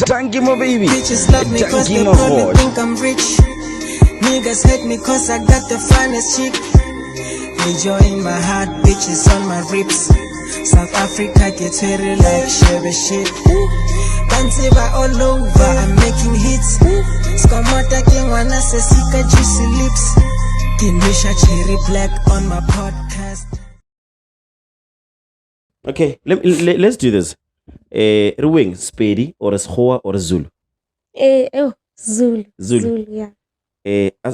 Thank you, my baby. Bitches love me cause they probably think I'm rich. Niggas hate me cause I got the finest chick. Major in my heart, bitches on my ribs. South Africa gets very like shabby shit. Bansiba all over, I'm making hits. Skomota king wanna say sika juicy lips. Kinisha cherry black on my podcast. Okay, let's do this. Ruwing, Spady, or a Schoa, or a Zulu? Zulu. Zulu. Zulu, yeah.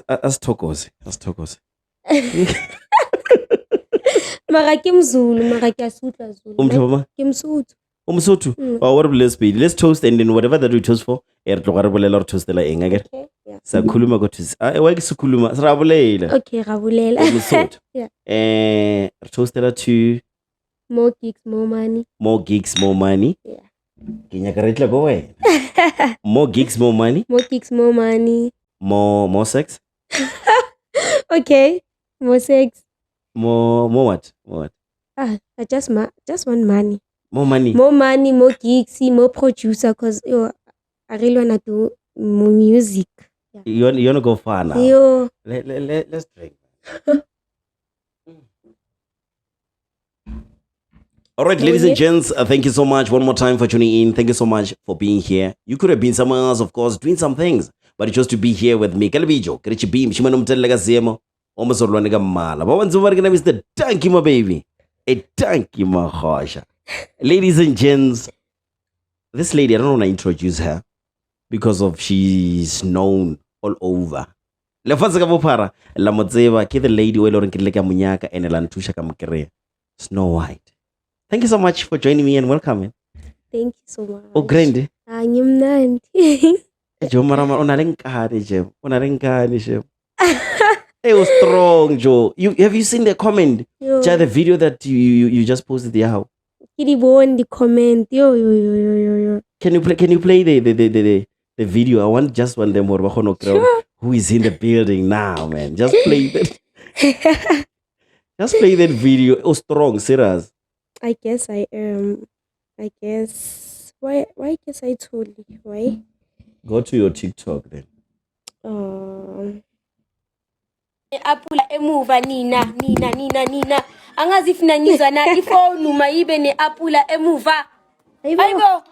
As Tokos. Mara ke Mzulu, mara ke Sotho Zulu. Umhlaba? Ke Msotho. Umsotho. Oh, what will Spady? Let's toast, and then whatever that we toast for, tlogarabole toast la eng again. Okay, yeah. Sa khuluma go toast. Why ke sukuluma? Sa rabolela. Okay, rabulela. Umsotho. Yeah. Toastela to More gigs, more money. more gigs, more money. Yeah. Ke nyaka re tla go wena. More gigs, more money. More gigs, more money. More sex. Okay. More sex. More what? I just want money. More money. More money, more gigs, more producer, cause I really wanna do more music. Yeah. You wanna go far now? Yo. Let's drink. All right, ladies and gents, thank you so much one more time for tuning in. Thank you so much for being here. You could have been somewhere else, of course, doing some things, but you chose to be here with me. Kalabijo, Krichi Beam, Shimano Mtelega Zemo, almost Orlaniga Mala. But once over, is the thank you, my baby. A thank you, my gosh. Ladies and gents, this lady, I don't want to introduce her because of she's known all over. La fasaka bopara, la motseba ke the lady we loreng ke le ka munyaka ene la nthusha ka mokere. Snow White. Thank you so much for joining me and welcoming. Thank you so much. Oh, grande. Ngimnandi. Jo marama unalenkani je. Unalenkani je. It was strong, Joe. Have you seen the comment? Yo. The video that you just posted there? How? Kidibon the comment. Yo. Can you play the video? I want just one them Sure. who is in the building now, man. Just play that. Just play that video. It was strong, serious. I guess I am. I guess. Why guess I told you? Why? Go to your TikTok then. Apula emuva nina angazi funa nyizwa na Ifounu maibe ne apula emuva ayibo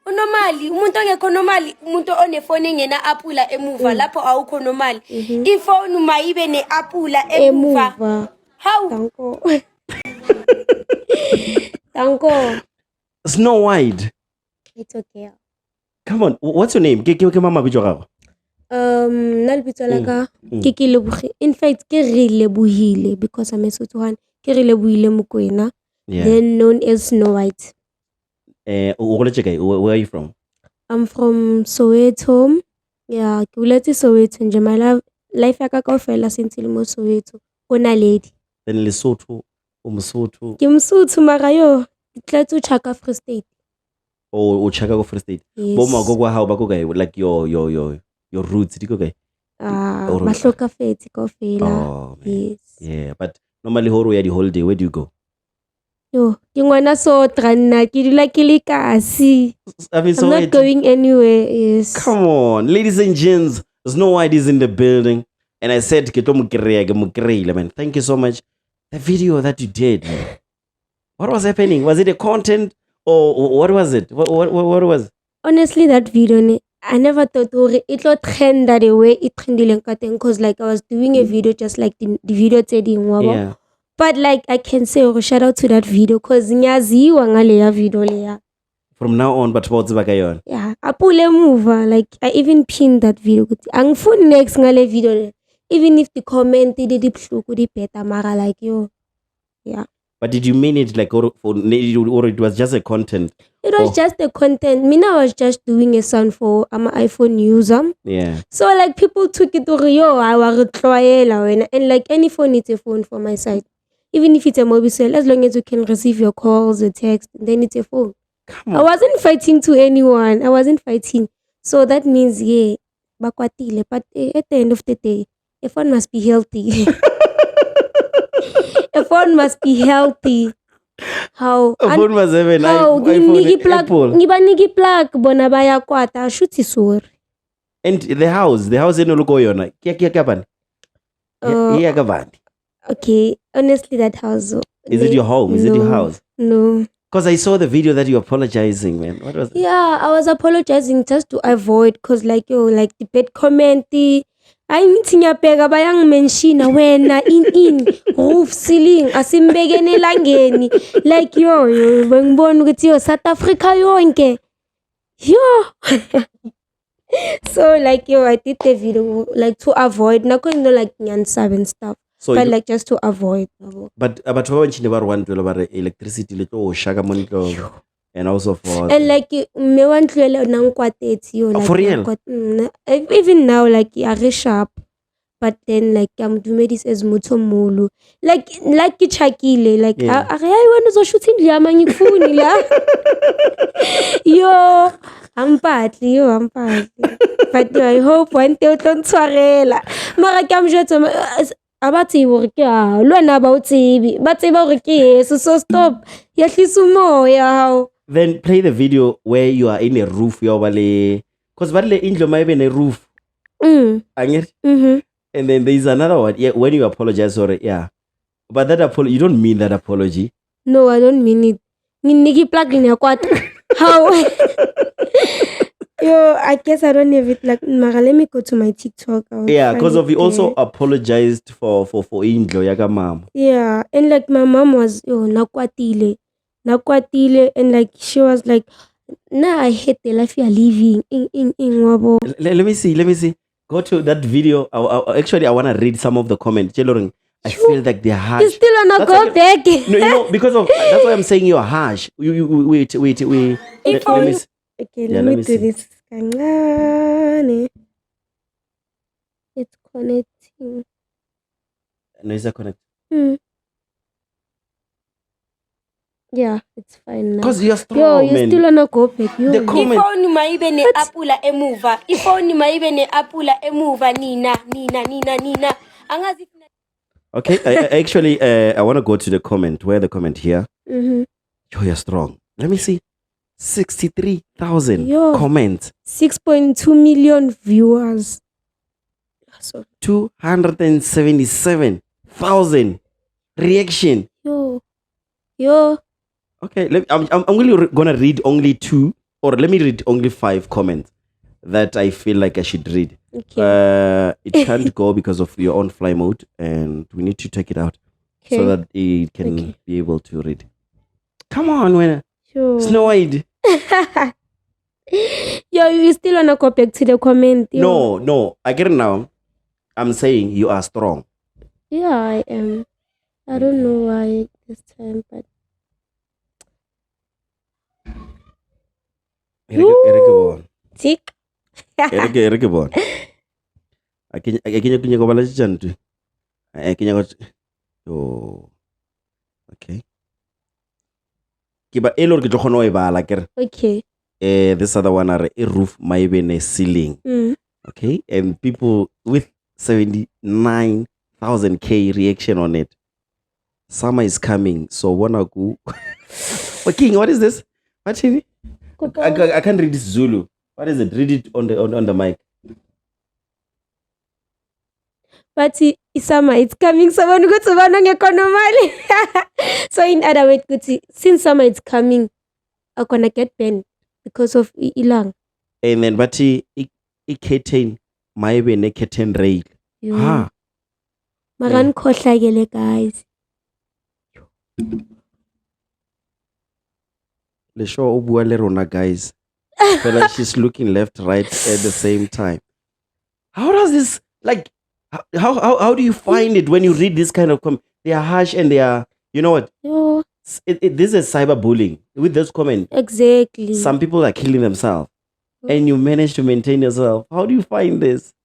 unomali umuntu ongekho normali umuntu onefone ngena apula emuva lapho awukho normali Ifounu maibe ne apula emuva how Tanko. Snow White. It's okay. Come on, what's your name? Ke mama bitso gago. Nalbitso la ka ke lebogi. In fact, ke re lebohile because I'm a Sotho. Ke re lebohile Mokoena. Then known as Snow White. Where are you from? I'm from Soweto. Yeah, ke uletse Soweto nje my life ya ka kaofela since le mo Soweto. Ona lady. Then Lesotho, Mosotho. Ke Mosotho mara yo, ke tlatse Chaka Free State. Oh, Chaka Free State. Boma go how ba go like your roots di go guy. Mahloka feti kaofela. Oh, yes. Yeah, but normally horo ya di holiday, where do you go? Yo, ke ngwana Sotra nna ke dula ke le kasi. I'm not going anywhere. Yes. Come on, ladies and gents, Snow White is in the building, and I said ke to mukirela man. Thank you so much. The video that you did, man. What was happening? Was it a content or what was it? What was it? Honestly, that video, I never thought it would trend that way it trended because like I was doing a video just like the video said in Yeah. But like I can say shout out to that video because nyaziwa ngale video leya. From now on, but what's back on? Yeah, apula emuva. Like I even pinned that video. Angfuni next ngale video. Even if the comment did the better, mara like yo, yeah. But did you mean it like or it was just a content? It was just the content. Mina was just doing a sound for I'm an iPhone user. Yeah. So like people took it to yo, I was and like any phone needs a phone for my side. Even if it's a mobile cell, as long as you can receive your calls, a text, then it's a phone. Come on. I wasn't fighting to anyone. I wasn't fighting. So that means yeah, bakwatile. But at the end of the day, a phone must be healthy. A phone must be healthy. How? Phone was even How? iPhone, Apple. Ngibaniki plug bona bayakwata ashuthi sorry. And the house enoluko yona. Kia kabani? Yeah, kabani. Okay, honestly that house. Is it your home? Is it your house? No. Because I saw the video that you're apologizing, man. What was it? Yeah, I was apologizing just to avoid cause like the bad comment I meeting ya pega bayang mention wena in roof ceiling asimbekene elangeni like yo bengibona ukuthi South Africa yonke so like I did the video like to avoid nakho like nyansab and stuff So but like just to avoid. But abantu abanchinde bar one to electricity le to shaka monitor and also for and like me wantlwele nangkwatetsi like for real? Even now like I re sharp but then like I'm dumedis as mutomulu like ke chakile like I want to shoot indlu yami ngifuni la yo I'm partly but I hope one day utontshwarela mara ke amjwetsa abathi hore ke a lwana ba utsebi ba tseba hore ke yeso so stop yahlisa umoya how. Then play the video where you are in a roof yobale because badle indlu maibe ne roof angert and then there is another one when you apologize or but that apology you don't mean that apology. No, I don't mean it. Nginiki plug in yakwata how. Yo, I guess I don't have it like mara let me go to my TikTok. Because of you also apologized for indlo yaka mom. Yeah, and like my mom was nakwatile and like she was like nah I hate the life you're living in wabo. Let me see. Go to that video. Actually, I want to read some of the comments. I feel like they're harsh. You still wanna go back? No, because of that's why I'm saying you're harsh. You wait. Let me see. Okay, let me do this. It's connecting. No, is that connected? Yeah, it's fine now. Because you're strong, yo, you man. still wanna go back. Yo. The comment. Ifounu maibe ne apula emuva. Ifounu maibe ne apula emuva nina. Angazi. Okay, I actually I want to go to the comment. Where the comment here? Yo, you're strong. Let me see. 63,000 comments. 6.2 million viewers. Sorry. 277,000 reaction. Yo. Okay, I'm only gonna read only 2, or let me read only 5 comments that I feel like I should read. Okay. It can't go because of your on fly mode, and we need to take it out so that it can be able to read. Come on, winner. Sure. SNOWWHITE. Yo, you still wanna go back to the comment? Yo. No, I get it now. I'm saying you are strong. Yeah, I am. I don't know why this time, but tick. Ereke Akinya ko bala jantu. Akinya ko okay. Kiba elor ke tlogono e bala kere. Okay. This other one are a roof maibe ne ceiling. Okay, and people with 79,000k reaction on it. Summer is coming, so wanna go. But King, what is this? I can't read this Zulu. What is it? Read it on the mic. But summer, it's coming. Someone go to Vanong economy. So in other words, since summer is coming, I'm gonna get banned because of ilang. And then, but I curtain maibe ne curtain rail. Ha. Maran khohlakele guys. Le show obua le rona guys. Feel like she's looking left, right at the same time. How does this like? How do you find it when you read this kind of comment? They are harsh and they are, you know what? Yo. This is cyberbullying with those comments. Exactly. Some people are killing themselves, and you manage to maintain yourself. How do you find this?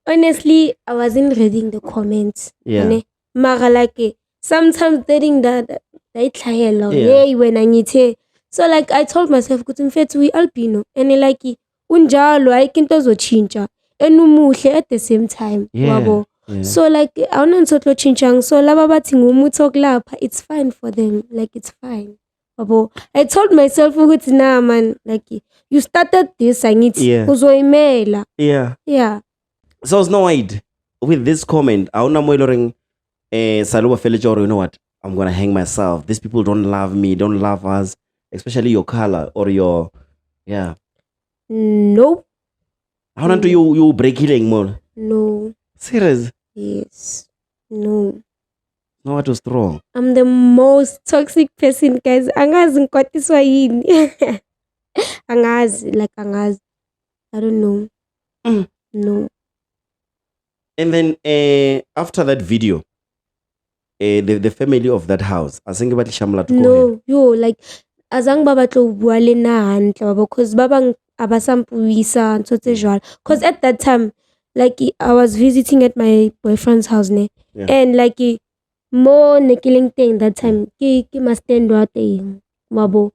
Honestly, I wasn't reading the comments. Yeah. Mara like sometimes reading that hey when I need to. So like I told myself, we albino and like unjalo I can chincha. Enumuhle at the same time. Yeah. Wabo. So like awunantsotlo chinchang. So laba bathi ngumuthi okulapha, it's fine for them. Like it's fine. Abo, I told myself ukuthi nah man, like you started this angithi Yeah. uzoyimela. Yeah. Yeah. So SNOWWHITE, with this comment, awuna mo iloring saluba felejo, or you know what? I'm gonna hang myself. These people don't love me, don't love us, especially your color or your Nope. How do you break healing more? No. Serious? Yes. No. No, what was wrong? I'm the most toxic person, guys. Angazi ngikwatiswa yini. Angazi. I don't know. No. And then after that video, the family of that house, I think about Shamla to No, yo, like azange ba batla ho bua le nna hantle baba, because ba bang a ba sa mpuisa ntho tse jwalo. Because at that time, like I was visiting at my boyfriend's house ne, and like mo ne ke leng teng that time ke ma stand wa teng mabo.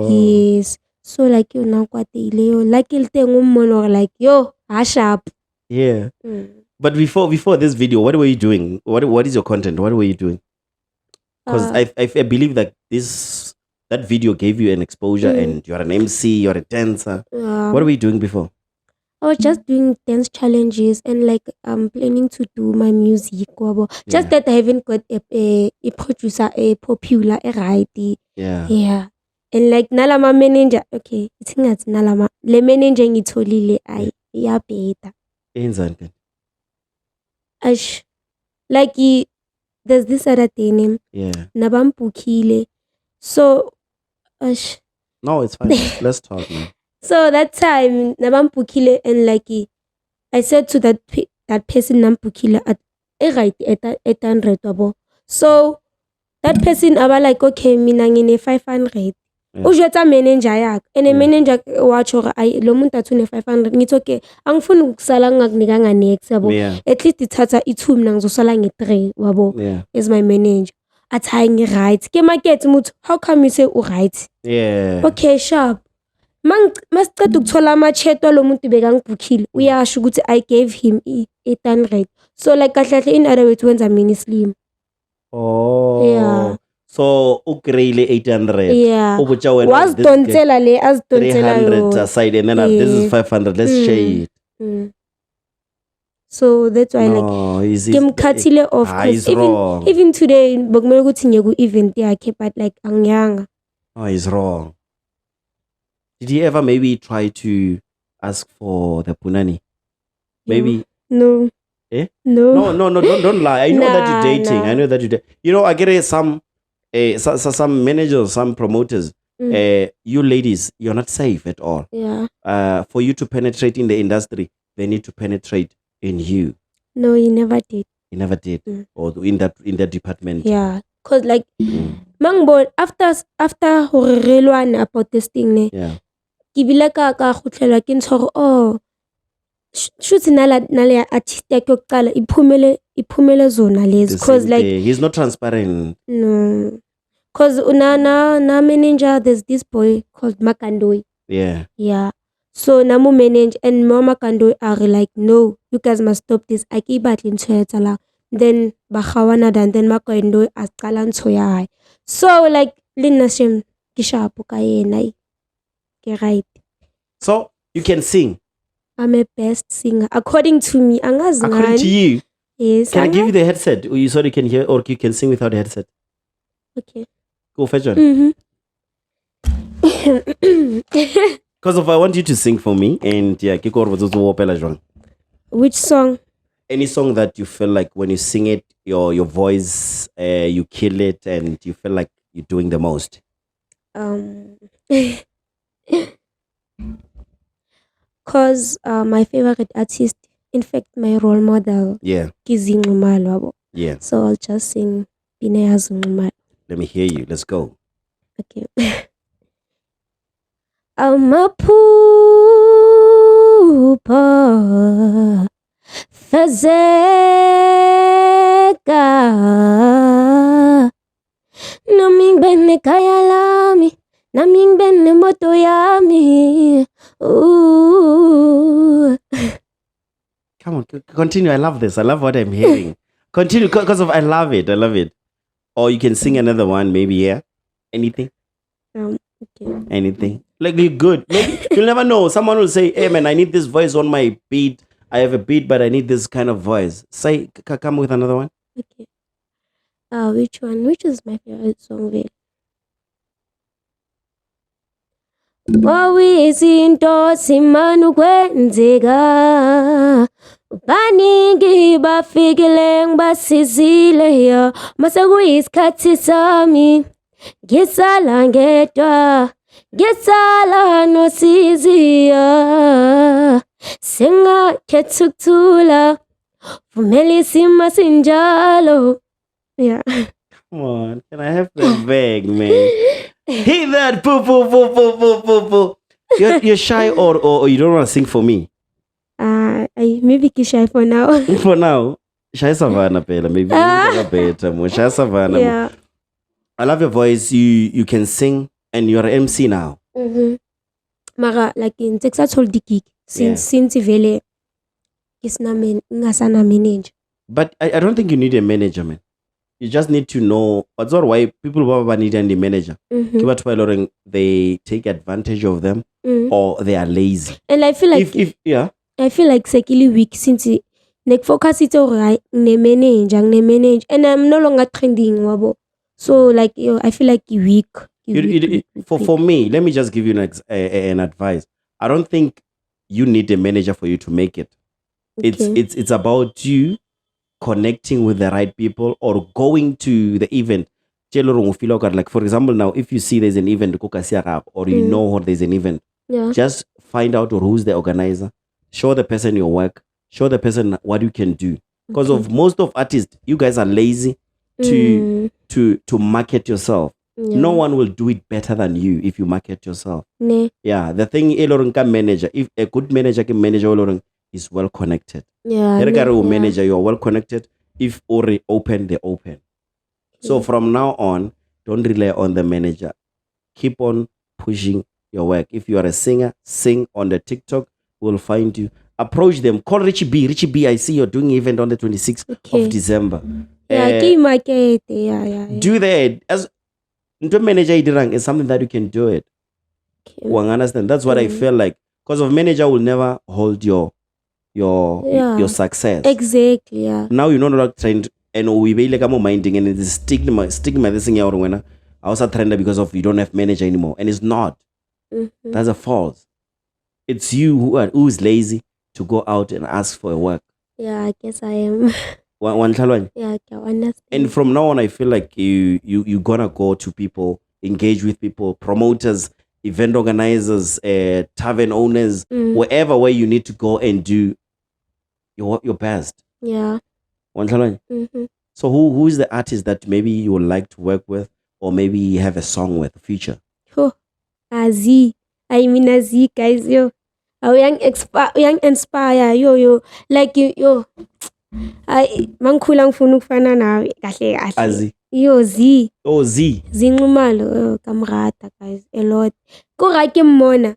Yes. So like yo na kwatile yo, like il teng o mmono gore like yo ha sharp. Yeah. But before this video, what were you doing? What is your content? What were you doing? Because I believe that that video gave you an exposure, and you're an MC, you're a dancer. What were you doing before? I was just doing dance challenges, and like I'm planning to do my music. Just that I haven't got a producer, a popular, a right. Yeah. And like nalama manager, okay, I think that's nalama. Le manager ngitholile ay ya beta. Exactly. Ash, like there's this other thing. Nabampukile. So, ash. No, it's fine. Let's talk now. So that time, nabampukile, and like I said to that person nampukile at 800 abo. So that person aba like, okay, mina ngine 500. Ujwetsa manager yakhe, and manager wacho gore ay lo muntu athune 500. Ngithi okay, angifuni ukusala ngakunikanga next yabo. At least ithatha i2 mina ngizosala nge3 wabo as my manager. Athi hayi ngi-right. Ke market muthi, how come you say u-right? Okay, sharp. Masiceda ukuthola ama-chat lo muntu bekangibhukhile, uyasho ukuthi I gave him 800. So like kahle in other words wenza mina slim. Yeah. So ukrele 800. Yeah. Was dontela le as dontela 300 aside, and then this is 500. Let's share it. So that's why like Kim Katile of course even today bokumele ukuthi ngiye ku event yakhe, but like angyanga. Oh, he's wrong. Did he ever maybe try to ask for the punani? Maybe no. No, don't lie. I know that you're dating. I know that you you know, I get it, some managers, some promoters, you ladies, you're not safe at all. For you to penetrate in the industry, they need to penetrate in you. No, he never did. He never did. Or in that department. Yeah. Cause like mangbo after hore re lwana about this thing ne. Ke bile ka khutlelwa ke ntshoro shuthi nale artist yakhe yokuqala iphumele zona lezi, cause like he's not transparent. No. Cause na manager, there's this boy called Makandoi. Yeah. So namu manage, and Mama Makandoi are like, no, you guys must stop this. I keep battling to then Bahawana, and then Makandoi as Kalan Soya. So like Lina Shem Kisha Pukaye right. So you can sing. I'm a best singer according to me. According to you. Yes. Can I give you the headset? You so you can hear, or you can sing without the headset. Okay. Go fetch one. Because if I want you to sing for me, and which song? Any song that you feel like when you sing it, your voice, you kill it, and you feel like you're doing the most. Cause my favorite artist, in fact, my role model, Kizi Ngumalo. So I'll just sing Bineya's Ngumalo. Let me hear you. Let's go. Okay. Amaphupha fezeka nami ngibene kaya lami, nami ngibene moto yami. Come on, continue. I love this. I love what I'm hearing. Continue because of I love it. I love it. Or you can sing another one, maybe. Yeah. Anything. Okay. Anything. Like you're good. Maybe you'll never know. Someone will say, "Hey man, I need this voice on my beat. I have a beat, but I need this kind of voice." Say, come with another one. Okay. Which one? Which is my favorite song? Vele? Izinto simana ukwenzeka baningi bafikile ngibasizile ya mase kuyisikhathi sami ngisala ngedwa ngisala nosiziya singakhetha ukuthula vumela isimo sinjalo. Yeah. Come on, can I have the bag, man? Hit that, poo, poo, poo, poo, poo, poo, poo. You're shy or you don't want to sing for me? Maybe shy for now. For now, shy savannah, pela. Maybe better, more shy savannah. Yeah. I love your voice. You can sing, and you're an MC now. Mara like in Texas hold the gig since vele ngasana manage. But I don't think you need a manager, man. You just need to know what's all why people need a manager. They take advantage of them or they are lazy. And I feel like I feel like secondly weak since like focus it alright ne manage and I'm no longer trending wabo. So like I feel like weak. For me, let me just give you an advice. I don't think you need a manager for you to make it. Okay. It's about you connecting with the right people or going to the event. Like for example, now if you see there's an event or you know there's an event, just find out who's the organizer, show the person your work, show the person what you can do. Because of most of artists, you guys are lazy to market yourself. No one will do it better than you if you market yourself. Yeah, the thing manager, if a good manager can manage is well connected. Manager, you are well connected. If already open, they open. So from now on, don't rely on the manager. Keep on pushing your work. If you are a singer, sing on the TikTok. We'll find you. Approach them. Call Richie B. Richie B, I see you're doing an event on the 26th of December. Do that. As into manager is something that you can do it. Understand? That's what I feel like. Because of manager will never hold your success. Exactly, yeah. Now you know not trend and we be like I'm minding and it's stigma this thing out when I also trend because of you don't have manager anymore. And it's not. That's a false. It's you who's lazy to go out and ask for a work. Yeah, I guess I am. Yeah, I understand. And from now on I feel like you gonna go to people, engage with people, promoters, event organizers, tavern owners, wherever where you need to go and do your best. Yeah. So who is the artist that maybe you would like to work with or maybe have a song with future? Azi. I mean Azi guys, yo. Young inspire yo. Like yo. I mankhula ngifuna ukufana nawe kahle kahle. Azi. Yo Z. Oh Z. Zinxumalo kamrata guys a lot. Ko ga ke mmona.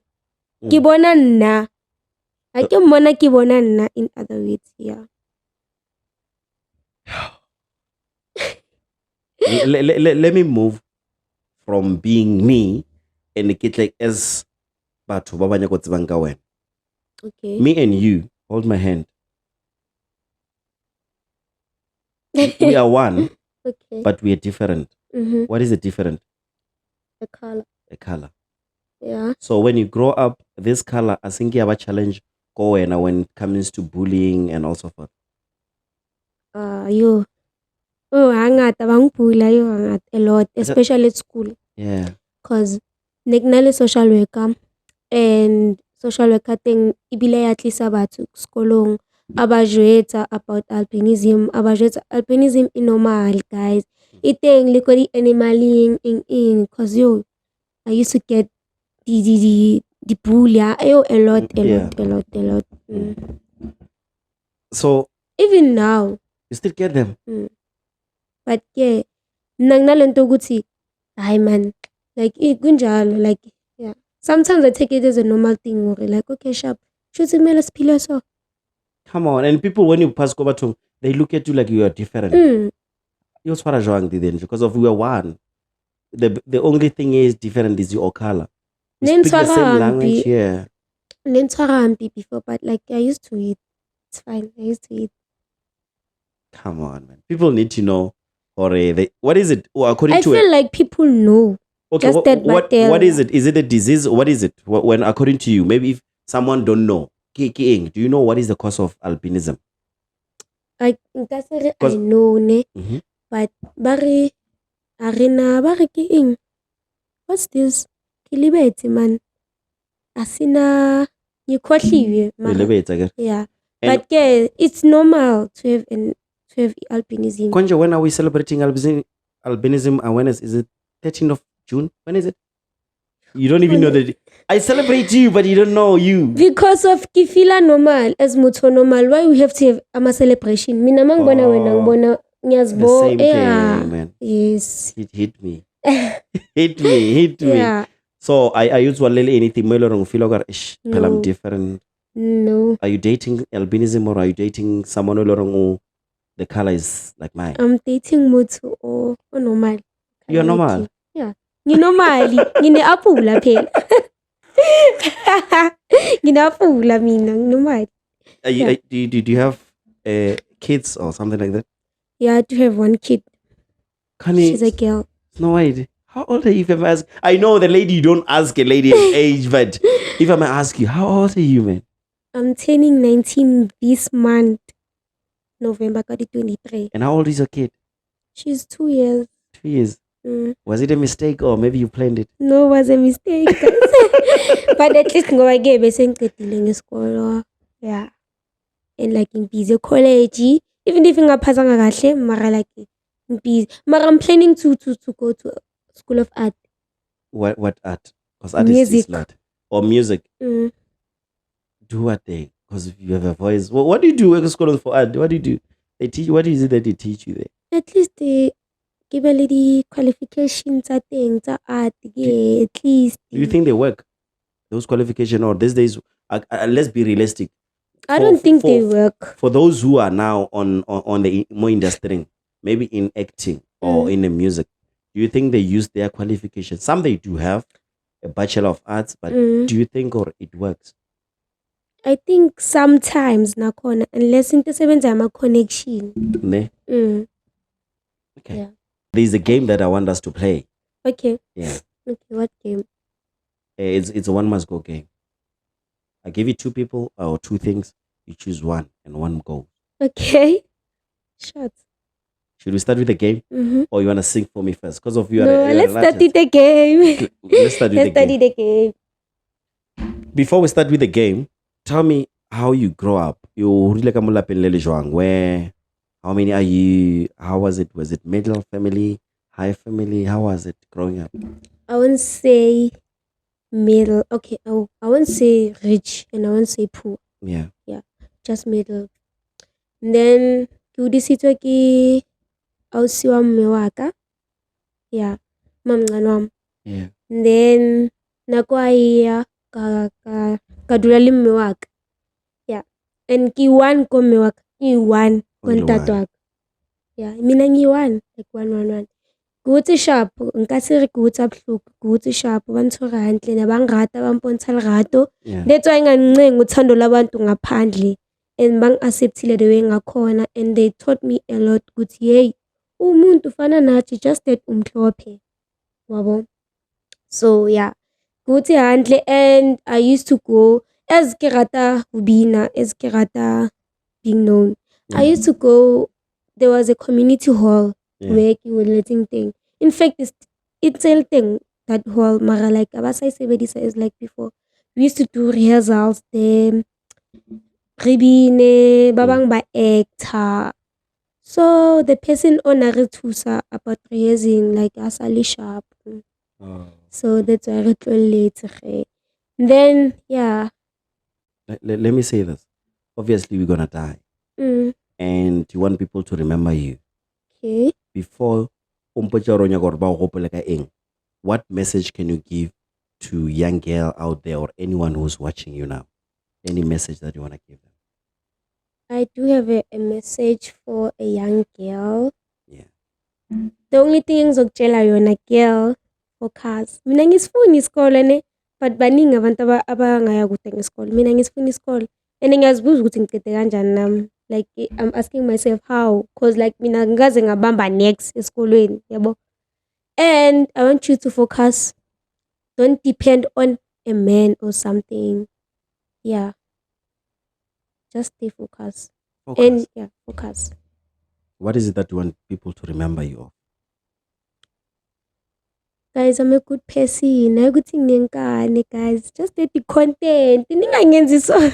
Ke bona nna. I ke mmona ke bona nna in other words, yeah. Let me move from being me and get like as batho ba banya go tsebang ka wena. Okay. Me and you, hold my hand. We are one, Okay. but we are different. What is the different? The color. The color. Yeah. So when you grow up, this color, I think you have a challenge go when it comes to bullying and also forth. Yo. Oh, hangata bangipula yo hangata a lot, especially at school. Yeah. Cause negnale social worker and social worker thing ibile ya tlisa batho sekolong abajwetsa about albinism albinism is normal guys. Iteng le ko di animaling in cause yo I used to get the bully a lot. So even now you still get them. but yeah nangnalento ukuthi hi man like kunjalo like yeah sometimes I take it as a normal thing or like okay sharp should simela siphile so Come on. And people, when you pass Kobatum, they look at you like you are different. You're swara jwang then because of we are one. The only thing is different is your color. We speak the same language here. Before, but like I used to eat. It's fine. I used to eat. Come on, man. People need to know. Or what is it? According I to feel like people know. okay, just that what is it? Is it a disease? What is it? When according to you, maybe if someone don't know, do you know what is the cause of albinism? I know, ne? But bari arena bari ke eng? What's this? Kilibeti man. Asina ngikhohliwe. Yeah. But yeah, it's normal to have albinism. Konja, when are we celebrating albinism awareness? Is it 13th of June? When is it? You don't even know that. I celebrate you, but you don't know you. Because of kifila normal, as muto normal, why we have to have a celebration? Mina mangona wenangbona nyazbo. The same thing, man. Yes. It hit me. hit me. Yeah. So I usually anything melorong feel like I'm different. No. Are you dating albinism or are you dating someone who the color is like mine? I'm dating mutu or normal. You're normal? Yeah. You normally. Ngine apula phela. Ngine apula mina normal. Do you have kids or something like that? Yeah, I do have one kid. She's a girl. SNOWWHITE, how old are you? If I'm ask, I know the lady, you don't ask a lady's age, but if I'm gonna ask you, how old are you, man? I'm turning 19 this month, November 2023. And how old is your kid? She's 2 years. 2 years. Was it a mistake or maybe you planned it? No, it was a mistake. But at least I gave a school. Yeah. And like in busy college, even if I'm pas mara like in busy. Mara I'm planning to go to School of Art. What art? Because art music. Is art. Or music. Do what they? Because you have a voice. What do you do at School for Art? What do you do? They teach. What is it that they teach you there? At least they give a lady qualifications. I think the art. Yeah, at least. Do you think they work? Those qualifications, or these days? Let's be realistic. I don't think they work. For those who are now on the more industry, maybe in acting or in the music, do you think they use their qualifications? Some they do have a Bachelor of Arts, but do you think or it works? I think sometimes nakona unless into 7 time a connection. Ne? Okay. Yeah. There's a game that I want us to play. Okay. Yeah. Okay, what game? It's a one must go game. I give you 2 people or 2 things. You choose one and one goes. Okay. Shots. Should we start with the game? Or you want to sing for me first? Because of you. Let's start with the game. Let's start with the game. Before we start with the game, tell me how you grow up. You really where? How many are you? How was it? Was it middle family, high family? How was it growing up? I won't say middle. Okay, I won't say rich and I won't say poor. Yeah. Yeah, just middle. And then kudisitwa ki ausiwa mume waka. Yeah, mamnganwam. Yeah. And then nakwaiya kadulali mume waka. Yeah. And ki one ko mume waka. Ki one kon tatu waka. Yeah, mina ngi one like 111. Good sharp, nkasi re good abhluk, good sharp, bantshwara hantle ne bangrata bampontsha lerato. That's why ngancenga uthando labantu ngaphandle and bang acceptile the way ngakhona and they taught me a lot ukuthi hey umuntu fana nathi just that umhlophe. Wabo. So yeah, good handle and I used to go as ke rata ubina, as ke rata being known. I used to go, there was a community hall. Where you were letting thing. In fact, it's a thing that hall mara like abasai sebedisa is like before. We used to do rehearsals there. Ribine, babang ba actor. So the person on a retusa about rehearsing like asali sharp. So that's why I later. Then yeah. Let me say this. Obviously we're gonna die. And you want people to remember you. Okay. Before what message can you give to young girl out there or anyone who's watching you now? Any message that you want to give them? I do have a message for a young girl. Yeah. The only thing engizokutshela yona girl, focus. Mina ngisifuna isikole ne, but baningi abantu abangaya kude ngesikole. Mina ngisifuna isikole. And ngiyazibuza ukuthi ngicede kanjani nami. Like I'm asking myself how, cause like mina ngikaze ngabamba next esikolweni, yabo. And I want you to focus. Don't depend on a man or something. Yeah. Just stay focused. Focus. And yeah, focus. What is it that you want people to remember you of? Guys, I'm a good person. I'm good thing, guys. Just let the content. Ningangenzi so.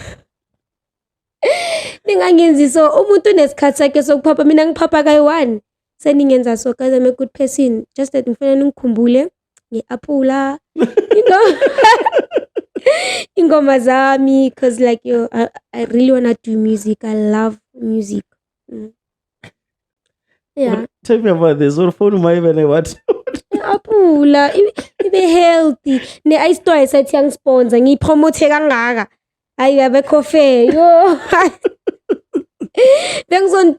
Ningangenzi so. Umuntu nesikhathi sakhe sokuphapha. Mina ngiphapha kayi-1. Seningenza so. Guys, I'm a good person. Just let ngifuna ngikhumbule nge-apula. You know? Ingoma zami. Because like, I really want to do music. I love music. Yeah. Tell me about this. What phone maibe what? Apula, ibe healthy. Ne ayisitwa sathi yangisponsor, ngipromote kangaka. Hayi abekho fair. Yo.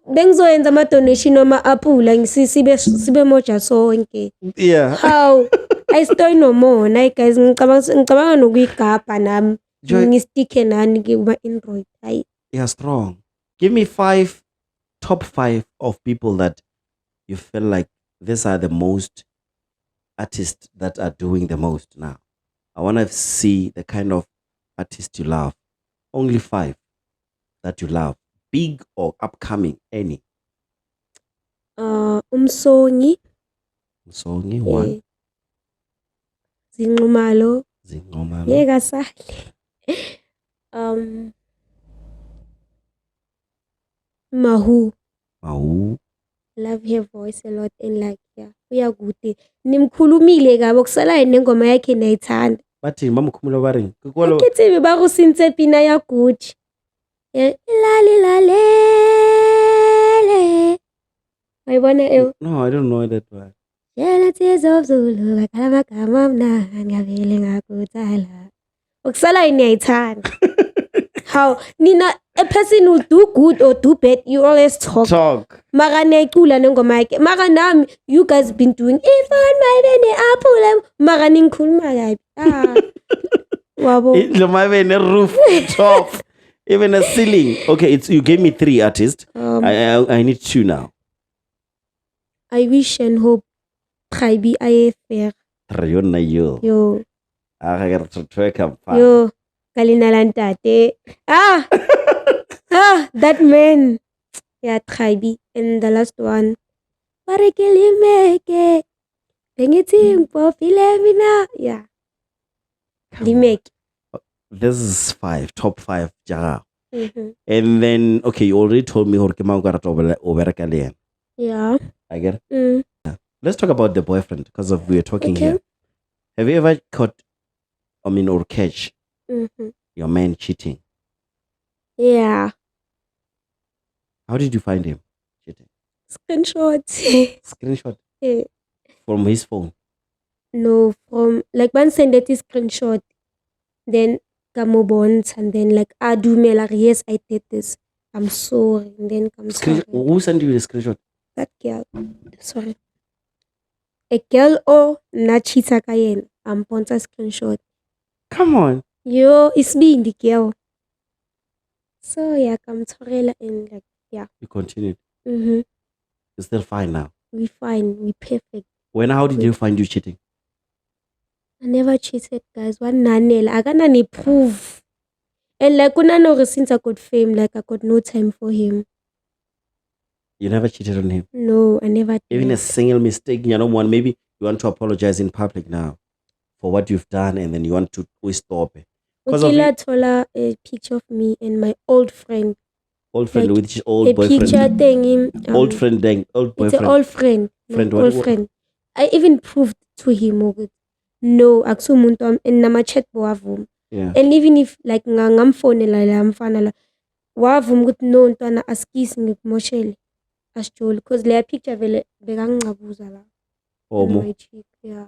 Bengizoyenza ama donation noma apula sibe moja sonke. Yeah. How? Ayisitwa no more. Nayi guys ngicabanga nokuyigabha nami. Ngistike nani kuma Android. Hayi. Yeah, strong. Give me top 5 of people that you feel like these are the most artists that are doing the most now. I want to see the kind of artist you love. Only 5 that you love. Big or upcoming, any. Umsongi. Umsongi, 1. Zinqumalo. Yeka sahle. Mahu. Love her voice a lot and like yeah. Uyakude. Nimkhulumile kabi okusalayo nengoma yakhe nayithanda. Bathi bamkhumula bari. Akithi bakusintse pina ya Gucci. Lalele. Wayibona No, I don't know that one. Yela tears of Zulu ngakhala magama mna ngavele ngakuthala. Okusalayo niyayithanda. How Nina a person will do good or do bad, you always talk. Mara niyayicula nengoma yakhe. Mara nami you guys been doing Ifounu maibe apula. Mara ningikhuluma kabi. Wabo. Lo maibe ne roof top. Even a ceiling. Okay, you gave me 3 artists. I need 2 now. I wish and hope Traibi IFR. Yo. Yo. Yo. Yo. Kalina lantate. That man. Yeah, Traibi. And the last one. Parekelimeke. Bengiting po filemina. Yeah. Limeke. This is 5, top 5 jaga. And then okay, you already told me Yeah. I get it. Let's talk about the boyfriend because of we are talking here. Have you ever caught or catch your man cheating? Yeah. How did you find him cheating? Screenshot. Yeah. From his phone? No, from like one send it screenshot. Then bonds and then like like yes I did this. I'm sorry. And then sorry. Who sent you the screenshot? That girl. Sorry. A girl or na cheater kayen. I'm ponta screenshot. Come on. Yo, it's being the girl. So yeah, come Torella and like yeah. You continued. You're still fine now. We fine. We perfect. How did you find you cheating? I never cheated, guys. One nanel. I got any proof. And like when I know since I got fame, like I got no time for him. You never cheated on him? No, I never did. Even a single mistake, maybe you want to apologize in public now for what you've done and then you want to stop it. Okay, tola a picture of me and my old friend. Old friend, like, which is old boyfriend. Picture thing. Old friend, old boyfriend. It's an old friend. Friend, old friend. I even proved to him. No, aksumuntu and nama chat wavum. Yeah. And even if like ngamfonela la mfana wavum ukuthi no ntwana askisi ngikumoshele asjol because le picture vele bekangicabuza la. My cheek, yeah.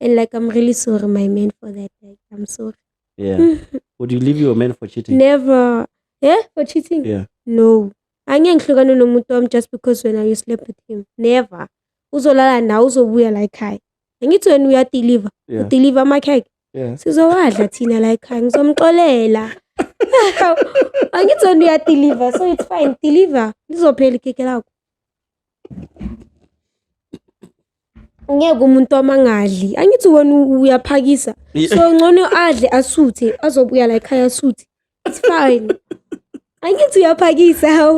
And like I'm really sorry my man for that. Like I'm sorry. Yeah. Would you leave your man for cheating? Never. Yeah, for cheating? Yeah. No. Angeke ngihlukane nomuntu wami just because when you slept with him. Never. Uzolala nawe uzobuya la ekhaya. Angithi wena uyadeliver. Yeah. Udeliver amakhekhe. Yeah. Sizowadla thina la ekhaya. Ngizomxolela. Angithi wena uyadeliver, so it's fine. Deliver. Lizophela ikhekhe lakho. Ngeke umuntu amangadli. Angithi wena uyaphakisa. So ngcono adle asuthe, azobuya la ekhaya asuthe. It's fine. Angithi uyaphakisa.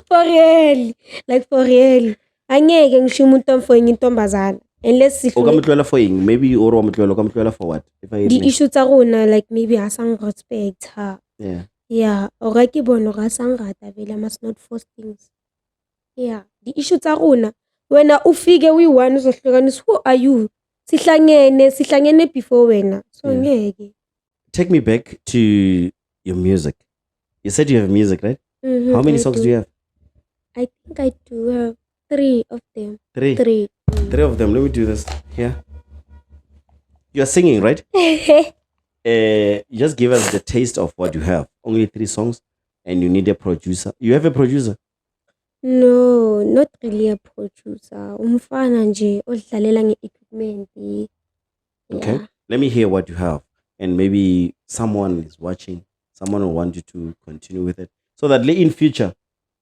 For real. Like for real. Angeke ngisho umuntu omfoyini intombazana. Unless if Okamtlola for ying, maybe or okamtlola for what? If I the issue tsa rona like maybe asang respect her. Yeah. Yeah, or ke bona ga sang rata vele must not force things. Yeah, the issue tsa rona wena ufike uyi1 uzohlukanisa who are you? Sihlangene before wena. So ngeke. Take me back to your music. You said you have music, right? How many songs do you have? I think I do have 3 of them. 3. 3. 3 of them. Let me do this. Yeah. You are singing, right? Just give us the taste of what you have. Only 3 songs, and you need a producer. You have a producer? No, not really a producer. Umfana nje odlalela nge-equipment. Okay. Let me hear what you have. And maybe someone is watching. Someone will want you to continue with it. So that in future,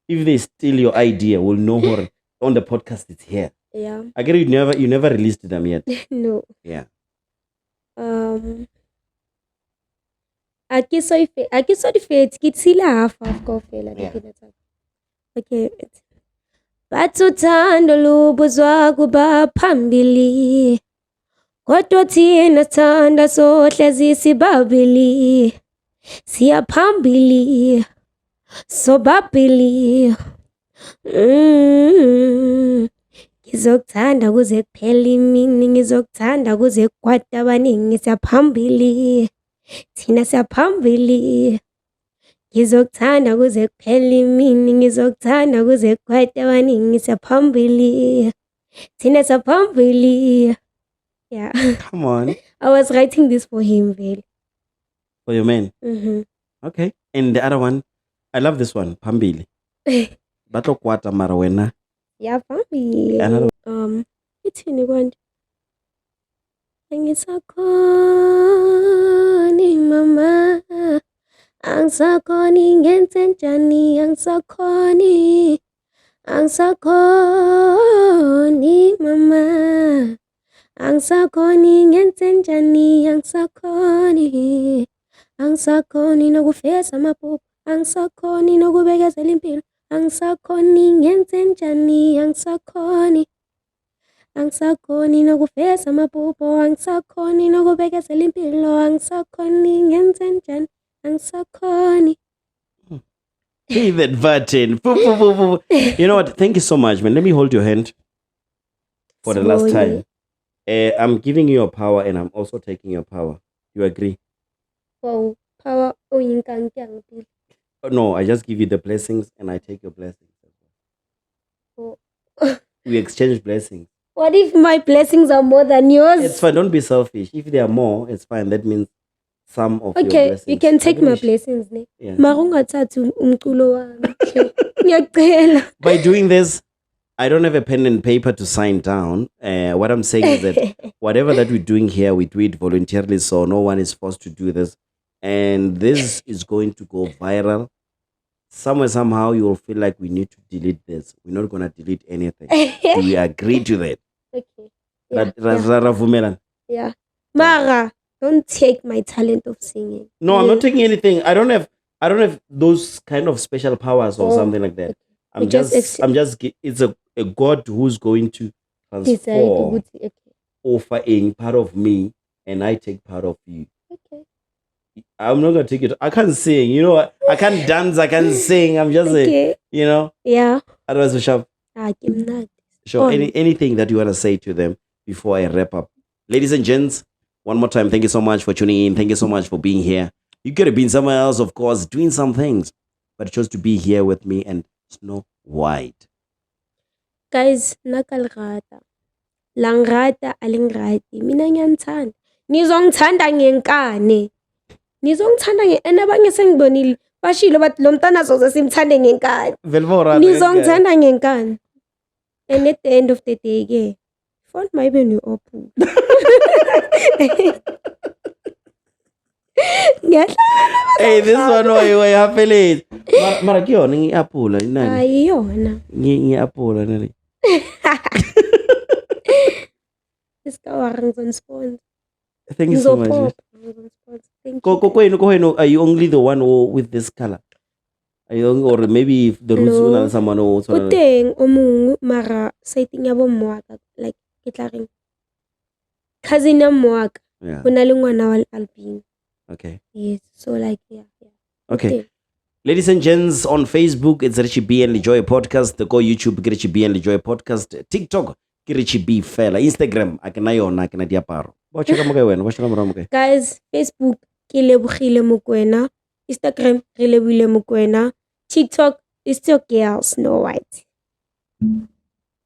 if they steal your idea, we'll know more on the podcast it's here. Yeah. I get it, you never released them yet. No. Yeah. Akiso difethi kithila half kofela Yeah. Okay. Bathuthando lubuzwa kuba phambili. Kodwa thina thanda sohlezi sibabili. Siya phambili. Sobabili. Ngizokuthanda kuze kuphela imini, ngizokuthanda kuze kukwata abaningi, siyaphambili. Thina siyaphambili. Ngizokuthanda kuze kuphela imini, ngizokuthanda kuze kukwata abaningi, siyaphambili. Thina siyaphambili. Yeah. Come on. I was writing this for him, Vale. For your man. Mm-hmm. Okay. And the other one, I love this one, Pambili. Batlo kwata mara wena. Yeah, phambili. Another Ithini kwanje? Angisakhoni mama. Angisakhoni ngenze njani, angisakhoni. Angisakhoni mama. Angisakhoni ngenze njani, angisakhoni. Angisakhoni nokufeza amaphupho, angisakhoni nokubekezela impilo. Angisakhoni ngenze njani, angisakhoni. Angisakhoni nokufeza amaphupho, angisakhoni nokubekezela impilo. Angisakhoni ngenze njani, angisakhoni. Hit that button. Boo, boo, boo, boo. You know what? Thank you so much, man. Let me hold your hand for the last time. I'm giving you your power and I'm also taking your power. You agree? Wow, power oyinkankang. No, I just give you the blessings and I take your blessings. Oh. We exchange blessings. What if my blessings are more than yours? It's fine. Don't be selfish. If there are more, it's fine. That means some of your blessings. Okay, you can take my blessings. Ne? Mara ungathathi umculo wami. Ngiyacela. By doing this, I don't have a pen and paper to sign down. What I'm saying is that whatever that we're doing here, we do it voluntarily, so no one is forced to do this. And this is going to go viral. Somewhere, somehow, you will feel like we need to delete this. We're not going to delete anything. Do we agree to that? Okay. Yeah. Yeah. Mara, don't take my talent of singing. No, I'm not taking anything. I don't have those kind of special powers or something like that. Okay. It's a God who's going to transform offering part of me and I take part of you. Okay. I'm not going to take it. I can't sing, you know. I can't dance. I can't sing. I'm just Okay. you know. Yeah. Otherwise, we shall. I'm not. Sure. Anything that you want to say to them before I wrap up, ladies and gents. One more time, thank you so much for tuning in. Thank you so much for being here. You could have been somewhere else, of course, doing some things, but you chose to be here with me and Snow White. Guys, nakalrata. Langrata alingrati. Mina ngiyanthanda. Nizongithanda ngenkani. Nizongithanda and abanye sengibonile bashilo bathi lo mntana soze simthande ngenkani Velvora. nizongithanda ngenkani. And at the end of the day ke phone maibe ni apula. Ngiyahlala Hey, this one why happy. Mara kuyona ngi-apula inani. ayiyona. Ngi-apula nani. Isikawari ngizonsponsor. Thank you so much. Thank you. Kwenu, are you only the one with this color? Are you only, or maybe if the roots No. una someone o tswana. Uteng omungu mara siting ya bomwaka like ke tla reng cousin ya mwaka Yeah. o na le ngwana wa albino. Okay. Yes, so like yeah. Okay. Uteng. Ladies and gents, on Facebook, it's Richie B and Joy Podcast. The go YouTube, Richie B and Joy Podcast. TikTok, Richie B Fella. Instagram, akanayona, akanadiaparo. Wachaka mga wena, wachaka mga. Guys, Facebook ke lebogile Mokoena, Instagram re lebile Mokoena, TikTok is still girl SNOWWHITE.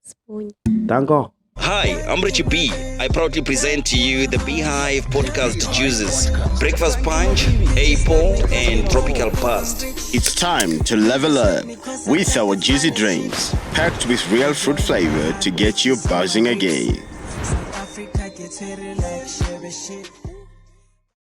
Spoon. Danko. Hi, I'm Richie B. I proudly present to you the Beehive Podcast Juices, Breakfast Punch, Apple, and Tropical Past. It's time to level up with our juicy drinks, packed with real fruit flavor to get you buzzing again. South Africa gets very like shit.